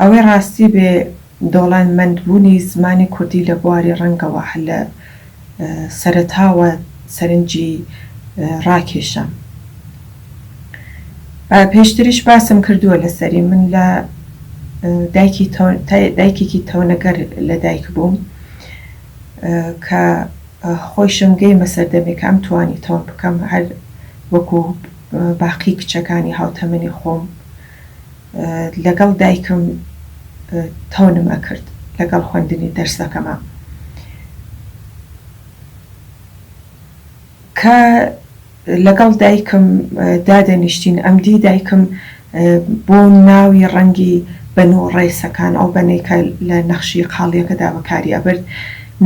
ئەوەی ڕاستی بێ دۆڵانمەندبوونی زمانی کوردی لە بواری ڕەنگەوە لە سەرەتاوە سەرنجی ڕاکێشە. پێشتریش باسم کردووە لەسەری من لە دایکێکی تەونەگەر لە دایک بووم کە خۆشم گەیمە سەردەمێک ئەم توانی تەون بکەم هەر وەکو باقی کچەکانی هاوتەمەنی خۆم لەگەڵ دایکم تەونم ئەکرد لەگەڵ خوێندنی دەرسەکەمە کە لەگەڵ دایکم دادەنیشتین ئەمدی دایکم بۆ ناوی ڕەنگی بەن و ڕێسەکان ئەو بەنێکە لە نەخشی قاڵیەکەدا بەکاری ئەبرد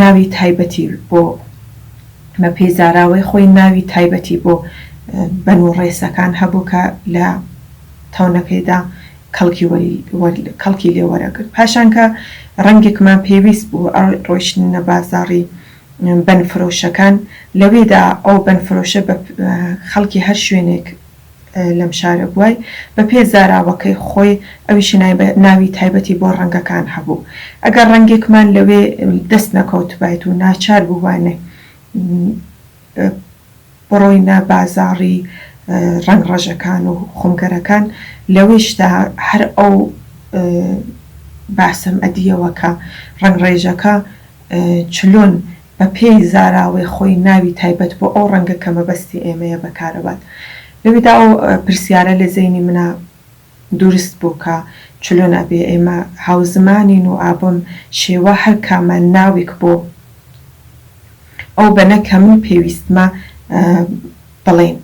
ناوی تایبەتی بۆ مە پێزاراوەی خۆی ناوی تایبەتی بۆ بەن و ڕێسەکان هەبوو کە لە تەونەکەیدا کەڵکی لێ وەرەگرت. پاشان کە ڕەنگێکمان پێویست بوو ڕۆیشتنە بازاڕی بەنفرۆشەکان لەوێدا ئەو بەنفرۆشە بە خەڵکی هەر شوێنێک لەم شارە بووای بە پێ زاراوەکەی خۆی ئەویشی ناوی تایبەتی بۆ ڕەنگەکان هەبوو. ئەگەر ڕەنگێکمان لەوێ دەست نەکەوت بایت و ناچار بووانێ بڕۆینە بازاڕی ڕەنگ ڕەژەکان و خۆمگەرەکان لەوێشدا هەر ئەو باسم ئەدیەوە کە ڕەنگ ڕێژەکە چلۆن بە پێی زاراوەی خۆی ناوی تایبەت بۆ ئەو ڕەنگە کە مەبەستی ئێمەیە بەکارەبات. لەوێدا ئەو پرسیارە لە زەینی منە دروست بوو کە چلۆن ئەبێ ئێمە هاوزمانین و ئابم شێوە هەر کامان ناوێک بۆ ئەو بەنە کە من پێویستمە بڵێن.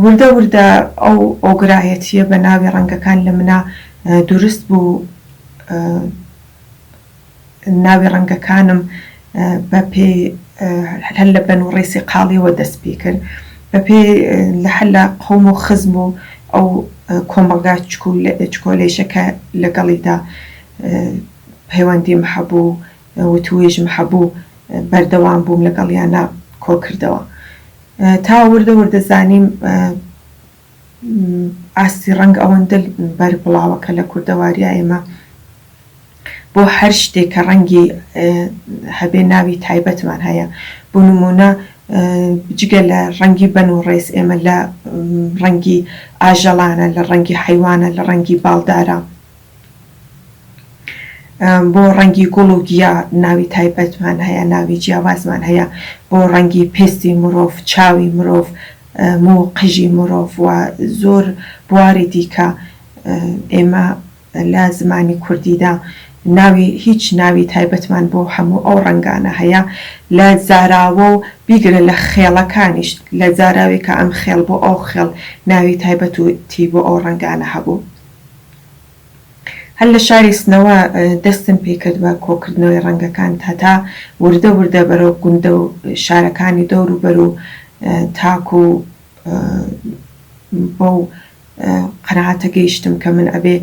وردە وردە ئەو ئۆگرایەتیە بە ناوی ڕەنگەکان لە منە دروست بوو. ناوی ڕەنگەکانم بە پێ هەر لە بەن و ڕێسی قاڵیەوە دەست پێ کرد بە پێ لە هەر لە قەوم و خزم و ئەو کۆمەلگا چکۆلێشەکە لەگەڵیدا پەیوەندیم هەبوو وتوێژم هەبوو بەردەوام بووم لەگەڵیانە کۆکردەوە تا وردە وردە زانیم ئاستی ڕەنگ ئەوەندە بەر بڵاوەکە لە کوردەواریە ئێمە بۆ هەر شتێک کە ڕەنگی هەبێ ناوی تایبەتمان هەیە. بۆ نمونە جگە لە ڕەنگی بەن و ڕێز ئێمە لە ڕەنگی ئاژەڵانە لە ڕەنگی حیوانە لە ڕەنگی باڵدارە بۆ ڕەنگی گوڵ و گیا ناوی تایبەتمان هەیە ناوی جیاوازمان هەیە بۆ ڕەنگی پێستی مرۆڤ چاوی مرۆڤ مو قژی مرۆڤ و زۆر بواری دیکە ئێمە لە زمانی کوردیدا هیچ ناوی تایبەتمان بۆ هەموو ئەو ڕەنگانە هەیە لە زاراوە و بیگرە لە خێڵەکانیش لە زاراوی کە ئەم خێڵ بۆ ئەو خێڵ ناوی تایبەتی بۆ ئەو ڕەنگانە هەبوو. هەر لە شاری سنەوە دەستم پێکرد بە کۆکردنەوەی ڕەنگەکان تا وردە وردە بەرەو گوندە و شارەکانی دەور و بەر و تاکو و بۆ قەناعەتە گەیشتم کە من ئەبێ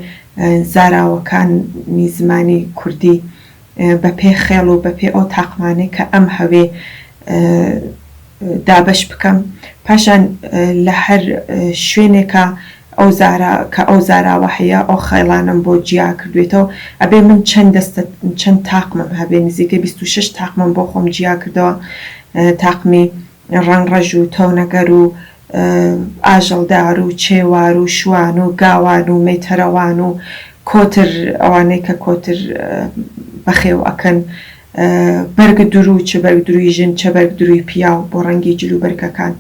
زاراوەکانی زمانی کوردی بە پێ خێڵ و بە پێ ئەو تاقمانەی کە ئەم هەوێ دابەش بکەم. پاشان لە هەر شوێنێکە ئەو زاراوە هەیە ئەو خێڵانم بۆ جیا کردوێتەوە ئەبێ من چەند تاقمم هەبێ نزیکە 26 تاقمم بۆ خۆم جیا کردەوە تاقمی ڕەنگ ڕەژ و تەونەگەر و ئاژەڵدار و چێوار و شوان و گاوان و مەیتەرەوان و کۆتر ئەوانەی کە کۆتر بەخێو ئەکەن بەرگ درو چ بەرگ دروی ژن چە بەرگ دروی پیاو بۆ ڕەنگی جلو بەرگەکان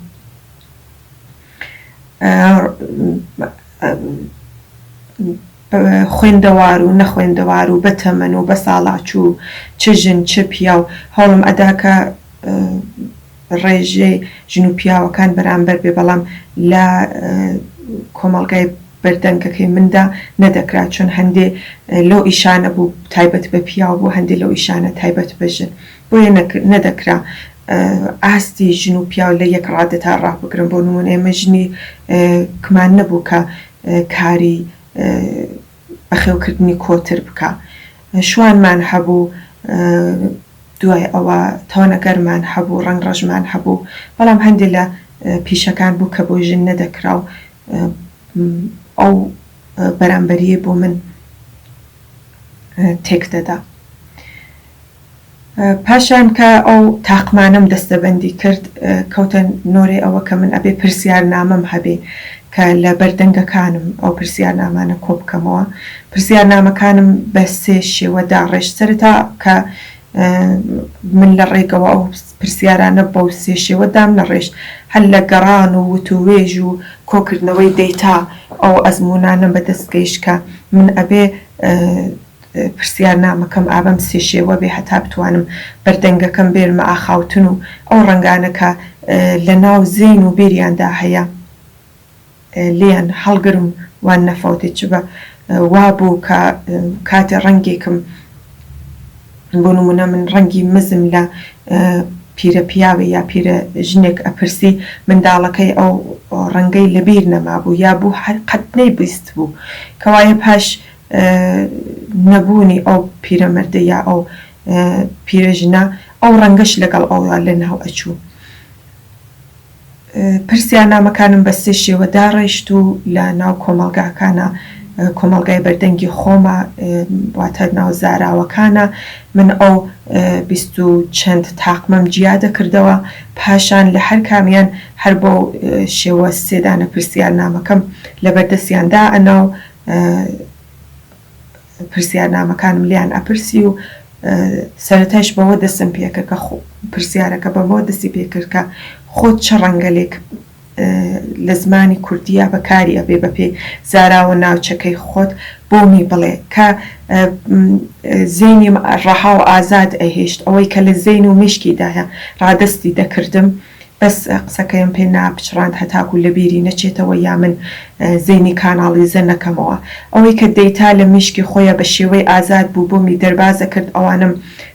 خوێندەوار و نەخوێندەوار و بەتەمەن و بە ساڵاچ و چ ژن چ پیاو هەوڵم ئەداکە ڕێژەی ژن و پیاوەکان بەرامبەر بێ بەڵام لە کۆمەڵگای بەردەنگەکەی مندا نەدەکرا چۆن هەندێ لەو ئیشانە بوو تایبەت بە پیاو بوو هەندێک لەو ئیشانە تایبەت بەژن بۆیە نەدەکرا ئاستی ژن و پیاو لە یەک ڕادەتا ڕابگرن. بۆ نمونە ئێمە ژنی کمان نەبوو کە کاری بەخێوکردنی کۆتر بکە شوانمان هەبوو دوای ئەوە تەونەگەرمان هەبوو ڕەنگ ڕەژمان هەبوو بەڵام هەندێک لە پیشەکان بوو کە بۆ ژن نەدەکرا و ئەو بەرامبەریە بۆ من تێک دەدا. پاشان کە ئەو تاقمانم دەستەبەندی کرد کەوتە نۆرێ ئەوە کە من ئەبێ پرسیارنامەم هەبێ کە لە بەردەنگەکانم ئەو پرسیارنامانە کۆ بکەمەوە. پرسیارنامەکانم بە سێ شێوەدا ڕێژ سەرەتا کە من لە ڕێگەوە ئەو پرسیارانە بەو سێ شێوەدام لە ڕێژ هەر لە گەڕان و وتووێژ و کۆکردنەوەی دەیتا ئەو ئەزمونانم بەدەستگەیشت کە من ئەبێ پرسیارنامەکەم ئابەم سێ شێوە بێ هەتا بتوانم بەردەنگەکەم بێرمە ئاخاوتن و ئەو ڕەنگانەکە لە ناو زین و بێریاندا هەیە لیان هەڵگرم وان نەفەوتێ چ بە وابوو کە کاتێ ڕەنگێکم بۆ نمونە من ڕەنگی مزم لە پیرە پیاوێ یا پیرە ژنێک ئەپرسی منداڵەکەی ئەو ڕەنگەی لەبیر نەمابوو یا بوو هەر قەت نەیبیست بوو کەوایە پاش نەبوونی ئەو پیرەمەردە یا ئەو پیرەژنە ئەو ڕەنگەش لەگەڵ ئەوڵا لە ناو ئەچوو. پرسیارنامەکانم بە سێ شێوەدا ڕێشت و لە ناو کۆمەڵگاکانە کۆمەڵگای بەردەنگی خۆمە واتە ناو زاراوەکانە من ئەو بیست و چەند تاقمەم جیا دەکردەوە پاشان لە هەر کامیان هەر بۆ شێوە سێدانە پرسیارنامەکەم لە بەردەستیاندا ئەناو پرسیارنامەکانم لیان ئەپرسی و سەرەتایش بەوە دەستم پێکرد کە پرسیارەکە بەوە دەستی پێکرد کە خۆت چه ڕەنگەلێک لە زمانی کوردیە بەکاری ئەبێ بەپێ زاراوە ناوچەکەی خۆت بۆمی بڵێ کە زەینی ڕەها و ئازاد ئەهێشت ئەوەی کە لە زەین و مشکیدایە ڕادستی دەکردم بەس قسەکەیم پێ ناپچڕاند هەتاکو لە بیری نەچێتەوە یا من زەینی کاناڵیزە نەکەمەوە ئەوەی کە دەیتا لە مشکی خۆیە بە شێوەی ئازاد بوو بۆمی دەربازە کرد ئەوانم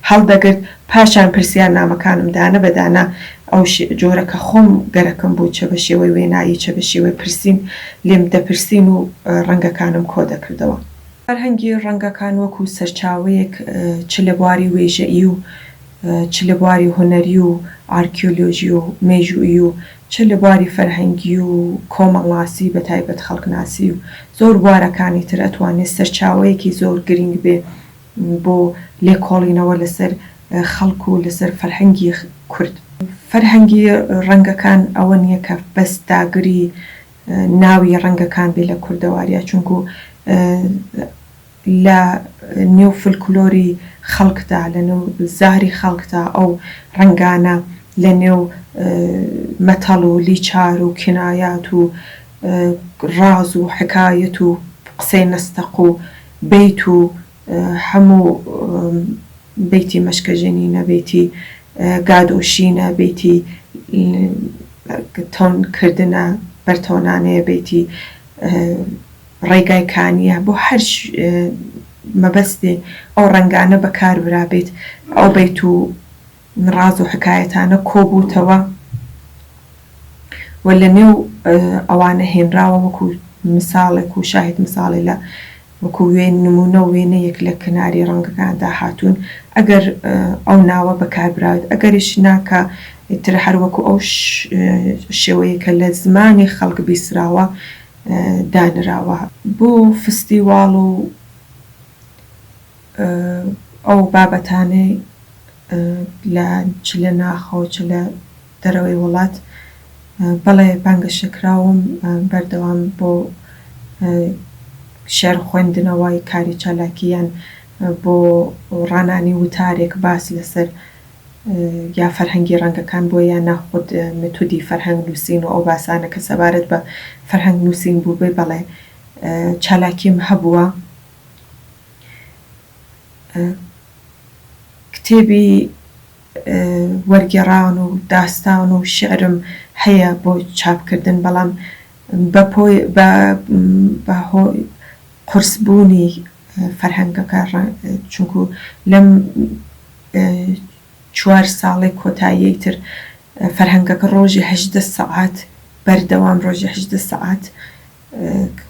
هەڵدەگرت پاشان پرسیارنامەکانم دانە بەدانە ئەو جۆرەکە خۆم گەرەکەم بوو چە بە شێوەی وێنایی چە بە شێوەی پرسین لێم دەپرسین و ڕەنگەکانم کۆ دەکردەوە. فەرهەنگی ڕەنگەکان وەکو سەرچاوەیەک چ لە بواری وێژەئی و چ لە بواری هونەری و ئارکیۆلۆژی و مێژوویی و چ لە بواری فەرهەنگی و کۆمەڵناسی بە تایبەت خەڵکناسی و زۆر بوارەکانی تر ئەتوانێت سەرچاوەیەکی زۆر گرنگ بێ بۆ لێکۆڵینەوە لەسەر خەڵک و لەسەر فەرهەنگی کورد. فەرهەنگی ڕەنگەکان ئەوە نییە کە بەس داگری ناوی ڕەنگەکان بێ لە کوردەواریە چونکو لە نێو فلکلۆری خەڵکدا لە نێو زاری خەڵکدا ئەو ڕەنگانە لە نێو مەتەڵ و لیچار و کنایات و ڕاز و حکایەت و قسەی نەستەق و بەیت و هەموو بەیتی مەشکەژێنینە بەیتی گادۆشینە بەیتی تۆنکردنە بەرتۆنانەیە بەیتی ڕێگایکانیە بۆ هەر مەبەستێ ئەو ڕەنگانە بەکاربرابێت ئەو بەیت و ڕاز و حکایەتانە کۆبووتەوە و لە نێو ئەوانە هێنراوە وەکو مثالێک و شاهد مثاڵی لە وەکو وێن نمونە و وێنەیەک لە کناری ڕەنگەکاندا هاتوون ئەگەر ئەو ناوە بەکاربراوێت ئەگەریش ناکە تر هەر وەکو ئەو شێوەیەکە لە زمانی خەڵک بیسراوە دانراوە بۆ فستیواڵ و ئەو بابەتانەی چ لە ناخەوە چ لە دەرەوەی وڵات بەڵێ بانگەشەکراوم بەردەوام بۆ شێر خوێندنەوەی کاری چالاکیان بۆ ڕانانی وتارێک باس لەسەر یا فەرهەنگی ڕەنگەکان بۆ یان ناخود متودی فەرهەنگ نووسین و ئەو باسانە کە سەبارەت بە فەرهەنگ نووسین بوو بێ بەڵێ چالاکیم هەبووە. کتێبی وەرگێڕان و داستان و شعرم هەیە بۆ چاپکردن بەڵام بە هۆی قورسبوونی فەرهەنگەکە چونکو لەم 4 ساڵی کۆتاییەی تر فەرهەنگەکە ڕۆژی 18 سەعات بەردەوام ڕۆژی 18 سەعات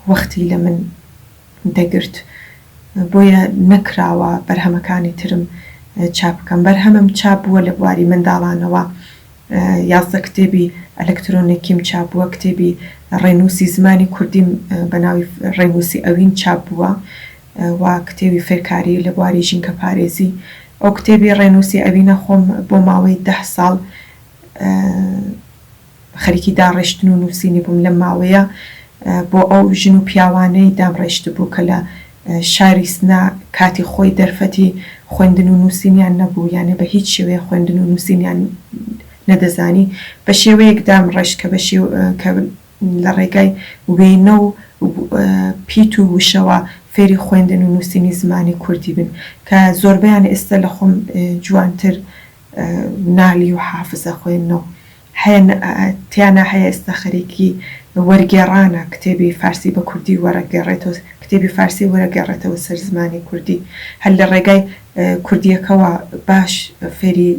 وەختی لە من دەگرت بۆیە نەکراوە بەرهەمەکانی ترم چاپ بکەم. بەرهەمم چاپ بووە لە بواری منداڵانەوە 11 کتێبی ئەلکترۆنیکیم چاپ بووە کتێبی ڕێنووسی زمانی کوردیم بە ناوی ڕێنووسی ئەوین چاپ بووە و کتێبی فێرکاری لە بواری ژینکە پارێزی ئەو کتێبی ڕێنووسی ئەبینە خۆم بۆ ماوەی 10 ساڵ خەریکی داڕێشتن و نووسینی بووم لەم ماوەیە بۆ ئەو ژن و پیاوانەی دامڕێشت بوو کە لە شاری سنا کاتی خۆی دەرفەتی خوێندن و نووسینیان نەبوو یانێ بە هیچ شێوەیە خوێندن و نووسینیان نەدەزانی بە شێوەیەک دامڕێشت کە لە ڕێگای وێنە و پیت و وشەوە فێری خوێندن و نووسینی زمانی کوردی بن کە زۆربیان ئێستا لە خۆم جوانتر نالی و حافزە خوێندنەوە تیانە هەیە ئێستا خەریکی وەرگێڕانە کتێبی فارسی بە کوردی وەرەگەڕێتەوە کتێبی فارسی وەرەگەڕێتەوە سەر زمانی کوردی هەر لە ڕێگای کوردیەکەەوە باش فێری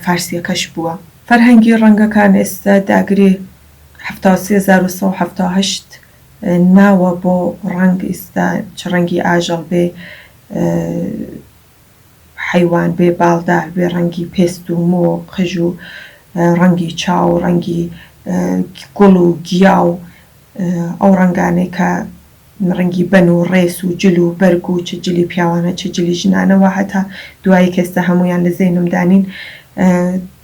فارسیەکەش بووە فەرهەنگی ڕەنگەکان ئێستا داگری 1970 ناوە بۆ ڕەنگ ئێستا چ ڕەنگی ئاژەڵ بێ حیوان بێ باڵدار بێ ڕەنگی پێست و مۆ قژ و ڕەنگی چاو ڕەنگی گوڵ و گیا و ئەو ڕەنگانەی کە ڕەنگی بەن و ڕێس و جل و بەرگ و چ جلی پیاوانە چ جلی ژنانەوە هەتا دوایی کەستە هەمویان لە زێنمدانین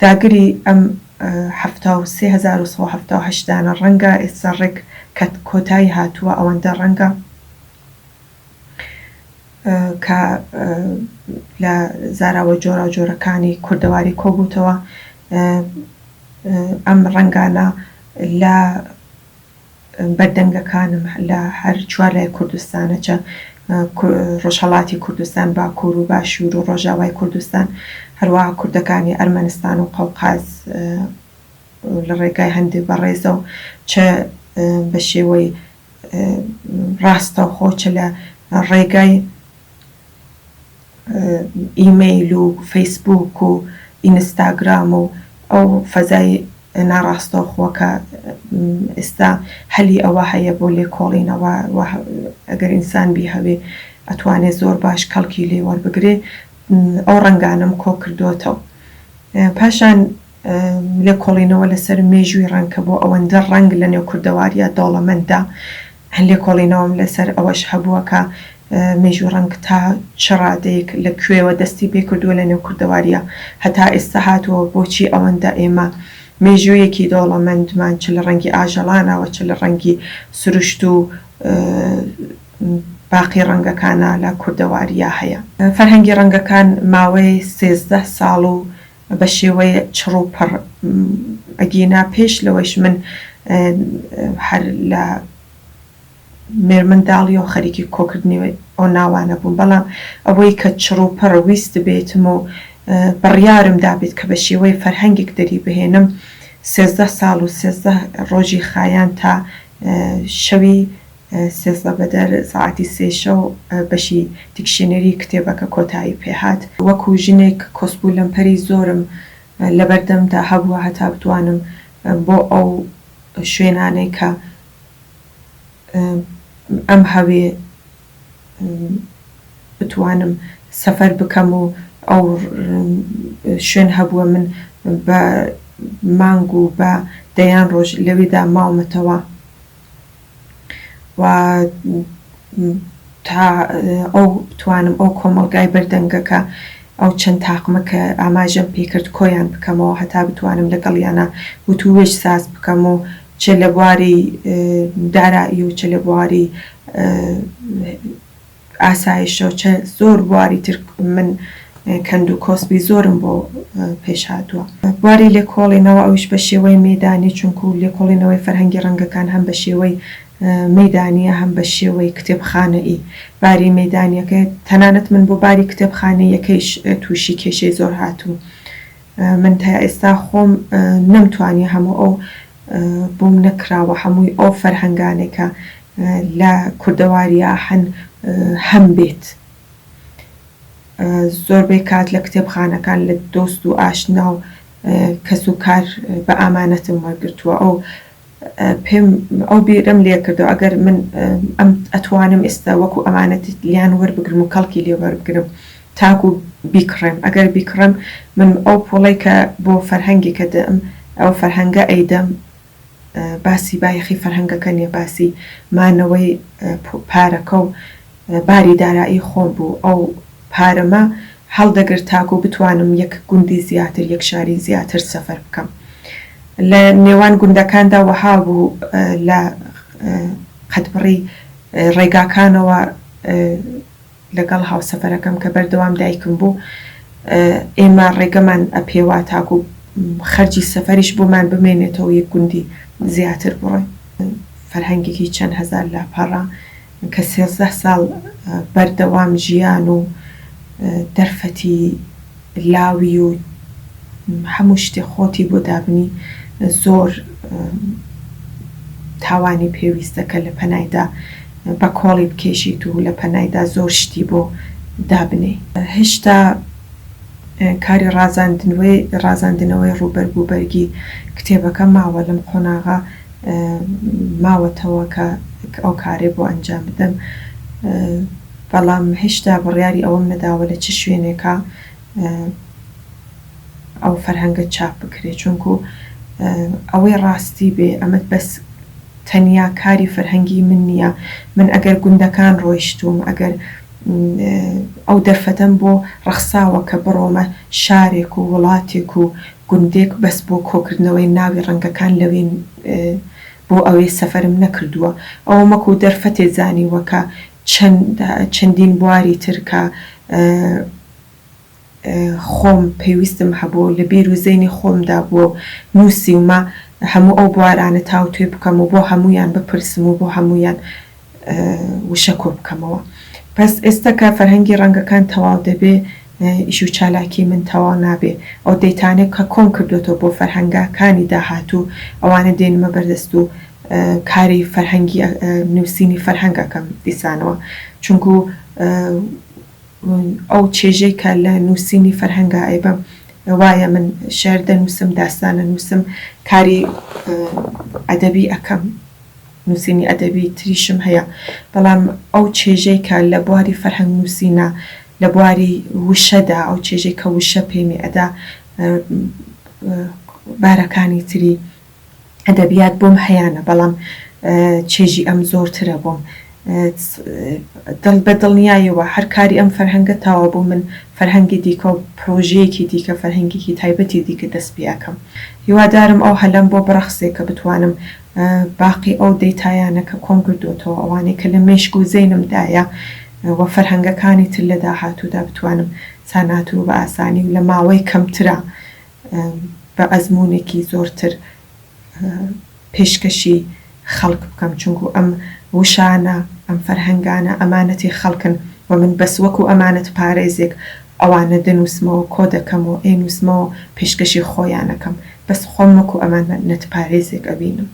داگری ئەم 1970 ڕەنگە ئێستا ڕێک کە کۆتایی هاتووە ئەوەندە ڕەنگە کە لە زاراوە جۆرە جۆرەکانی کوردەواری کۆبووتەوە ئەم ڕەنگانە لە بەردەنگەکانم لە هەر چوارلای کوردستانە چە ڕۆژهەڵاتی کوردستان باکوور و باشوور و ڕۆژاوای کوردستان هەروەها کوردەکانی ئەرمەنستان و قەوقاز لە ڕێگای هەندێک بەڕێزە و چە بە شێوەی ڕاستەوخۆ چ لە ڕێگای ئیمەیل و فەیسبوک و ئینستاگرام و ئەو فەزای ناڕاستەوخۆکە ئێستا هەلی ئەوە هەیە بۆ لێکۆڵینەوە ئەگەر ئینسان بی هەوێ ئەتوانێت زۆر باش کەڵکی لێ وەربگرێ ئەو ڕەنگانم کۆ کردوتەوە پاشان لێکۆڵینەوە لەسەر مێژووی ڕەنگکە بۆ ئەوەندە ڕەنگ لە نێو کوردەواریە دەوڵەمەنددا هەن لێکۆڵینەوەم لەسەر ئەوەش هەبووە کە مێژوو ڕەنگ تا چ ڕادەیەک لە کوێوە دەستی پێ کردووە لە نێو کوردەواریە هەتا ئێستا هاتووە بۆچی ئەوەندە ئێمە مێژوویەکی دەوڵەمەندمان چ لە ڕەنگی ئاژەڵانەوە چ لە ڕەنگی سروشت و باقی ڕەنگەکانە لە کوردەواریە هەیە فەرهەنگی ڕەنگەکان ماوەی 13 ساڵ و بە شێوەیە چڕوپڕ ئەگینا پێش لەوەش من هەر لە مێرمنداڵی و خەریکی کۆکردنی ئەو ناوانە بووم بەڵام ئەوەی کە چڕوپڕ ویست بێتم و بڕیارم دابێت کە بە شێوەی فەرهەنگێک دەری بهێنم 13 ساڵ و 13 ڕۆژی خایان تا شەوی 13 بەدەر ساعتی 3 شەو بەشی دیکشنەری کتێبەکە کۆتایی پێهات وەکو ژنێک کۆسبوو لەمپەری زۆرم لە بەردەمدا هەبووە هەتا بتوانم بۆ ئەو شوێنانەی کە ئەم هەوێ بتوانم سەفەر بکەم و ئەو شوێن هەبووە من بە مانگ و بە دەیان ڕۆژ لەوێدا ماومەتەوە و تا ئەو بتوانم ئەو کۆمەڵگای بەردەنگەکە ئەو چەند تاقمە کە ئاماژەم پێکرد کۆیان بکەمەوە هەتا بتوانم لەگەڵیانە وتووێژ ساز بکەم و چ لە بواری دارایی و چ لە بواری ئاسایشەوە چە زۆر بواری تر من کەند و کۆسبی زۆرم بۆ پێش هاتووە بواری لێکۆڵینەوە ئەوش بە شێوەی مەیدانی چونکو لێکۆڵینەوەی فەرهەنگی ڕەنگەکان هەم بە شێوەی مەیدانیە هەم بە شێوەی کتێبخانەئی باری مەیدانیەکە تەنانەت من بۆ باری کتێبخانەی یەکەیش تووشی کێشەی زۆر هاتوو من تا ئێستا خۆم نەمتوانی هەموو ئەو بووم نەکراوە هەمووی ئەو فەرهەنگانێکە لە کوردەواریە هەم بێت زۆربەی کات لە کتێبخانەکان لە دۆست و ئاشنا و کەس و کار بە ئامانەتم وەرگرتووە پێم ئەو بیرم لێ کردەوە ئەگەر من ئەم ئەتوانم ئێستا وەکو ئەمانەتی لیان وەربگرم و کەڵکی لێ وەربگرم تاکو بیکڕێم ئەگەر بیکڕم من ئەو پۆڵی کە بۆ فەرهەنگی کە دەم ئەو فەرهەنگە ئەیدەم باسی بایەخی فەرهەنگەکە نیە باسی مانەوەی پارەکە و باری دارایی خۆم بوو ئەو پارەمە هەڵدەگرت تاکو بتوانم یەک گوندی زیاتر یەک شاری زیاتر سەفەر بکەم لە نێوان گوندەکاندا وەها بوو لە قەتبڕی ڕێگاکانەوە لەگەڵ هاوسەفەرەکەم کە بەردەوام دایکم بوو ئێمە ڕێگەمان ئەپێوا تاکو خەرجی سەفەریش بۆمان بمێنێتەوە یەک گوندی زیاتر بڕۆین فەرهەنگێکی چەند هەزار لاپەڕە کە 13 ساڵ بەردەوام ژیان و دەرفەتی لاوی و هەموو شتێ خۆتی بۆ دابنی زۆر تاوانی پێویستەکە لە پەنایدا بە کۆڵی بکێشیت و لە پەنایدا زۆر شتی بۆ دابنێ هێشتا کاری ڕازاندنەوەی ڕوبەرگوبەرگی کتێبەکە ماوە لەم قۆناغا ماوەتەوە کە ئەو کارێ بۆ ئەنجام بدەم بەڵام هێشتا بڕیاری ئەوەم نەداوە لە چ شوێنێکە ئەو فەرهەنگە چاپ بکرێت چونکو ئەوەی ڕاستی بێ ئەمەد بەس تەنیا کاری فەرهەنگی من نییە من ئەگەر گوندەکان ڕۆیشتوم ئەگەر ئەو دەرفەتەم بۆ ڕەخساوە کە بڕۆمە شارێک و وڵاتێک و گوندێک بەس بۆ کۆکردنەوەی ناوی ڕەنگەکان لەوێن بۆ ئەوەی سەفەرم نەکردووە ئەوە مەکو دەرفەتێ زانیوەکە چەندین بواری ترکە خۆم پێویستم هەبوو لە بیر و زەینی خۆمدا بۆ نووسیمە هەموو ئەو بوارانە تاو توێ بکەم و بۆ هەمویان بپرسم و بۆ هەمویان وشەکۆ بکەمەوە پس ئێستا کە فەرهەنگی ڕەنگەکان تەواو دەبێ ئیش و چالاکی من تەواو نابێ ئەو دەیتانێک کە کۆم کردوێتەوە بۆ فەرهەنگەکانی داهاتوو ئەوانە دێنمە بەردەست و کاری فەرهەنگی نووسینی فەرهەنگەکەم دیسانەوە چونکو ئەو چێژەی کە لە نووسینی فەرهەنگە ئەیبە وایە من شێر دەنووسم داستانە نووسم کاری ئەدەبی ئەەکەم نووسینی ئەدەبی تریشم هەیە بەڵام ئەو چێژەی کە لە بواری فەرهەنگ نووسینە لە بواری وشەدا ئەو چێژەی کە وشە پێمی ئەدا بارەکانی تری ئەدەبیات بۆم هەیەە بەڵام چێژی ئەم زۆرترە بۆم دڵ بە دڵنیایەوە هەر کاری ئەم فەرهەنگە تاوە بوو من فەرهەنگی دیکە و پرۆژەیەکی دیکە فەرهەنگێکی تایبەتی دیکە دەست پێیەکەم هیوادارم ئەو هەلەم بۆ بڕەخسێ کە بتوانم باقی ئەو دەیتایانە کە کۆم کردوێتەوە ئەوانەی کە لە مێشک و زەینمدایە وە فەرهەنگەکانی تر لە داهاتوودا بتوانم سانات و بە ئاسانی و لە ماوەی کەمترە بە ئەزمونێکی زۆرتر پێشکەشی خەڵک بکەم چونکو ئەم وشانە ئەم فەرهەنگانە ئەمانەتی خەڵکن و من بەس وەکو ئەمانەت پارێزێک ئەوانە دەنووسمەوە کۆ دەکەمەوە ئێنووسمەوە پێشکەشی خۆیانەکەم بەس خۆم وەکو ئەمانەت پارێزێک ئەبینم